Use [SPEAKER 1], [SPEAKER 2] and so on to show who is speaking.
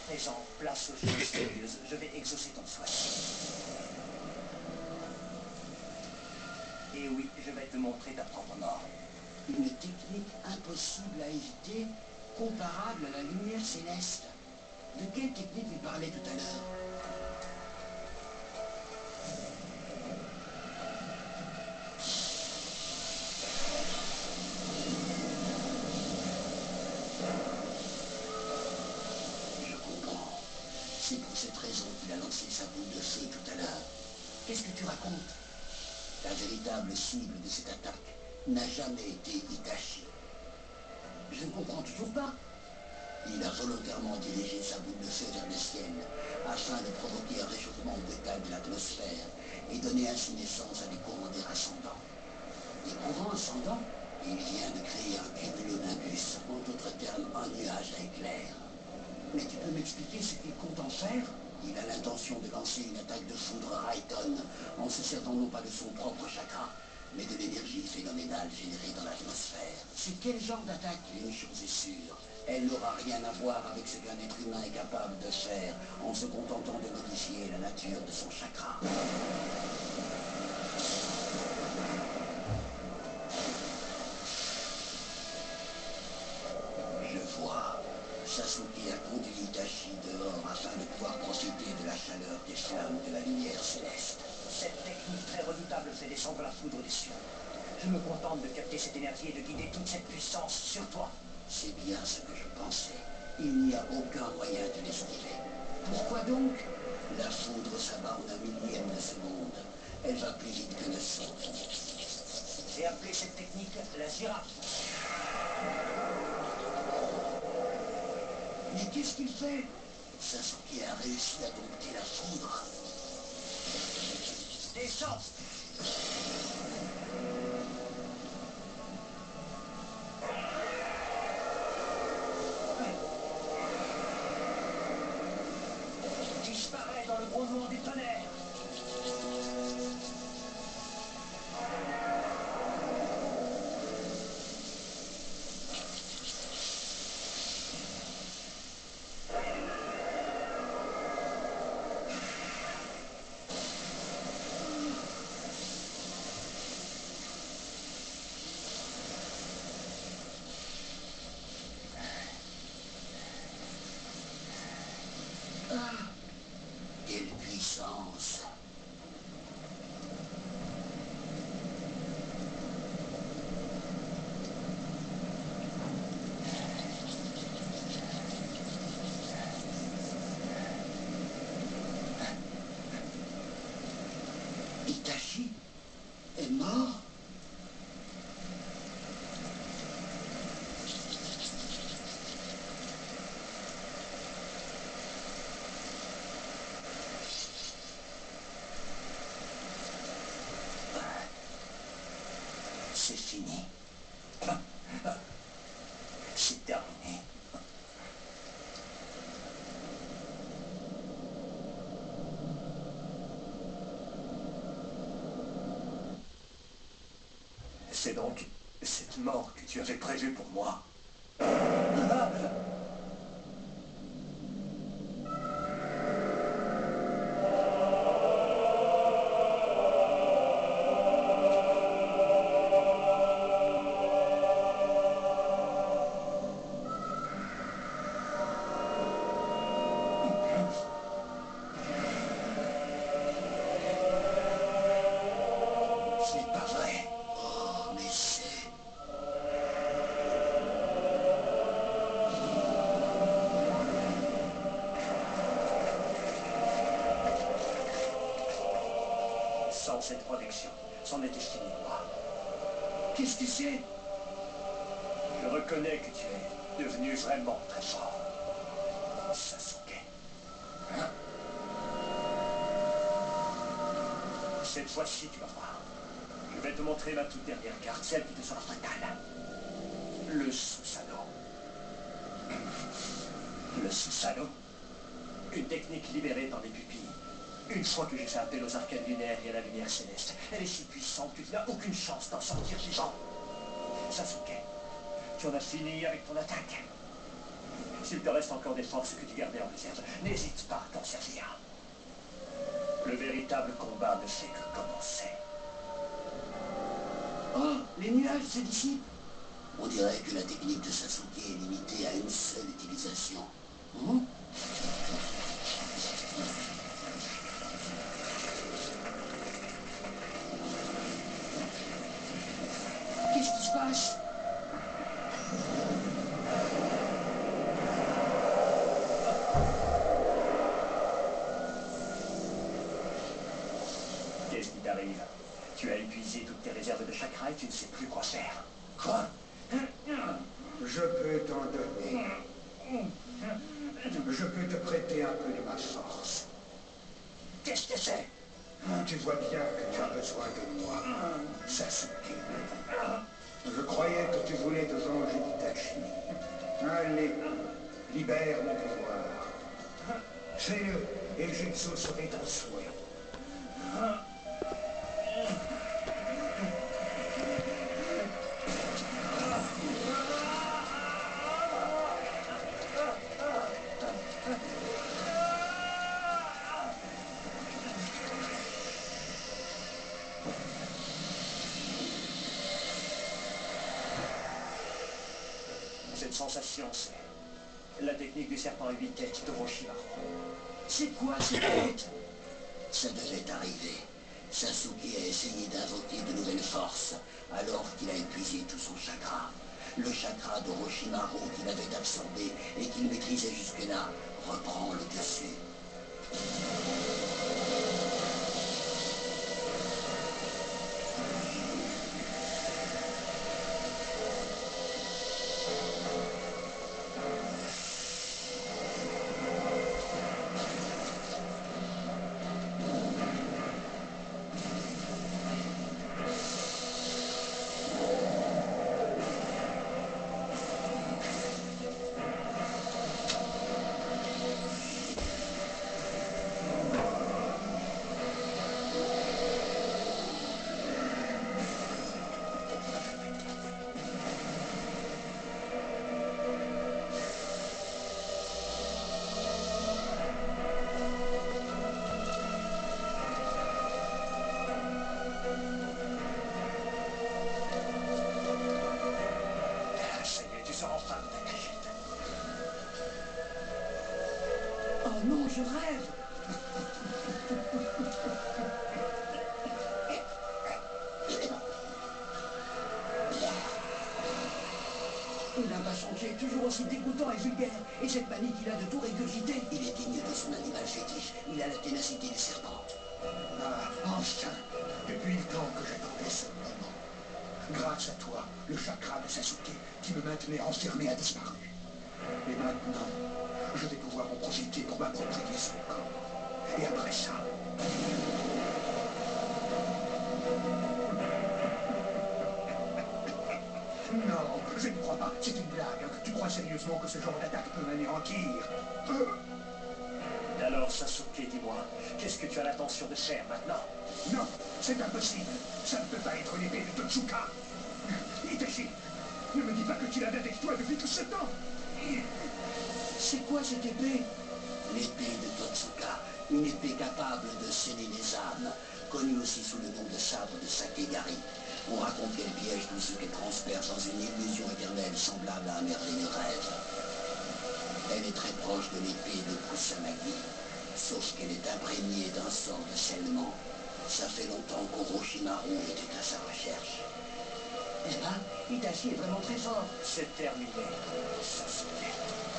[SPEAKER 1] présent, place aux choses mystérieuses. Je vais exaucer ton souhait. Et oui, je vais te montrer ta propre mort.
[SPEAKER 2] Une technique impossible à éviter, comparable à la lumière céleste. De quelle technique il parlait tout à l'heure? Je comprends. C'est pour cette raison qu'il a lancé sa boule de feu tout à l'heure. Qu'est-ce que tu racontes? La véritable cible de cette attaque n'a jamais été Itachi. Je ne comprends toujours pas. Il a volontairement dirigé sa boule de feu vers le ciel afin de provoquer un réchauffement brutal de l'atmosphère et donner ainsi naissance à des courants d'air ascendants. Des courants ascendants? Il vient de créer un cumulonimbus, en d'autres termes un nuage à éclairs. Mais tu peux m'expliquer ce qu'il compte en faire? Il a l'intention de lancer une attaque de foudre Raikon en se servant non pas de son propre chakra, mais de l'énergie phénoménale générée dans l'atmosphère. C'est quel genre d'attaque? Une chose est sûre, elle n'aura rien à voir avec ce qu'un être humain est capable de faire en se contentant de modifier la nature de son chakra. Je vois. Sasuke a conduit Itachi dehors afin de pouvoir profiter de la chaleur des flammes de la lumière céleste.
[SPEAKER 1] Cette technique très redoutable fait descendre la foudre des cieux. Je me contente de capter cette énergie et de guider toute cette puissance sur toi.
[SPEAKER 2] C'est bien ce que je pensais. Il n'y a aucun moyen de l'esquiver. Pourquoi donc? La foudre s'abat en un millième de seconde. Elle va plus vite que le son.
[SPEAKER 1] J'ai appelé cette technique la girafe.
[SPEAKER 2] Mais qu'est-ce qu'il fait? Sasuke a réussi à dompter la foudre.
[SPEAKER 1] Descends! Disparaît dans le grondement du tonnerre.
[SPEAKER 2] Quelle puissance! Itachi est mort? C'est fini.
[SPEAKER 1] C'est terminé. C'est donc cette mort que tu avais prévue pour moi.
[SPEAKER 2] C'est pas vrai. Oh, mais c'est...
[SPEAKER 1] Sans cette protection, c'en était fini, moi.
[SPEAKER 2] Qu'est-ce que c'est?
[SPEAKER 1] Je reconnais que tu es devenu vraiment très fort. Sasuke.
[SPEAKER 2] Hein?
[SPEAKER 1] Cette fois-ci, tu vas voir. Je vais te montrer ma toute dernière carte, celle qui te sera fatale. Le Susanoo. Le Susanoo. Une technique libérée dans les pupilles. Une fois que j'ai fait appel aux arcanes lunaires et à la lumière céleste, elle est si puissante que tu n'as aucune chance d'en sortir vivant. Sasuke, tu en as fini avec ton attaque. S'il te reste encore des forces que tu gardais en réserve, n'hésite pas à t'en servir. Le véritable combat ne fait que commencer.
[SPEAKER 2] Oh, les nuages se dissipent. On dirait que la technique de Sasuke est limitée à une seule utilisation. Qu'est-ce qui se passe?
[SPEAKER 1] Qu'est-ce qui t'arrive? Tu as épuisé toutes tes réserves de chakra et tu ne sais plus quoi faire.
[SPEAKER 2] Quoi?
[SPEAKER 3] Je peux t'en donner. Je peux te prêter un peu de ma force.
[SPEAKER 2] Qu'est-ce que c'est?
[SPEAKER 3] Tu vois bien que tu as besoin de moi, Sasuke. Je croyais que tu voulais te venger d'Itachi. Allez, libère mon pouvoir. Fais-le et j'exaucerai ton souhait.
[SPEAKER 1] Cette sensation, c'est la technique du serpent à 8 têtes d'Orochimaru.
[SPEAKER 2] C'est quoi cette bête? Ça devait arriver. Sasuke a essayé d'invoquer de nouvelles forces alors qu'il a épuisé tout son chakra. Le chakra d'Orochimaru qu'il avait absorbé et qu'il maîtrisait jusque-là reprend le dessus.
[SPEAKER 1] Ça y est, tu sors enfin de ta cachette.
[SPEAKER 2] Oh non, je rêve! Il n'a pas changé, toujours aussi dégoûtant et vulgaire. Et cette manie qu'il a de tout régurgiter. Il est digne de son animal fétiche. Il a la ténacité du serpent.
[SPEAKER 3] Ah, enfin, depuis le temps que j'attendais ce moment. Grâce à toi, le chakra de Sasuke, qui me maintenait enfermé, a disparu. Et maintenant, je vais pouvoir en profiter pour m'approprier son corps. Et après ça... Non, je ne crois pas. C'est une blague. Tu crois sérieusement que ce genre d'attaque peut m'anéantir?
[SPEAKER 1] Alors, Sasuke, dis-moi, qu'est-ce que tu as l'intention de faire maintenant?
[SPEAKER 3] Non, c'est impossible. Ça ne peut pas être l'épée de Totsuka. Itachi, ne me dis pas que tu l'avais avec toi depuis tout ce temps.
[SPEAKER 2] C'est quoi cette épée? L'épée de Totsuka, une épée capable de sceller les âmes, connue aussi sous le nom de sabre de Sakegari. On raconte qu'elle piège tous ceux qu'elle transperce dans une illusion éternelle semblable à un merveilleux rêve. Elle est très proche de l'épée de Kusanagi, sauf qu'elle est imprégnée d'un sort de scellement. Ça fait longtemps qu'Orochimaru était à sa recherche. Eh ben, Itachi est vraiment très fort.
[SPEAKER 1] C'est terminé, Sasuke.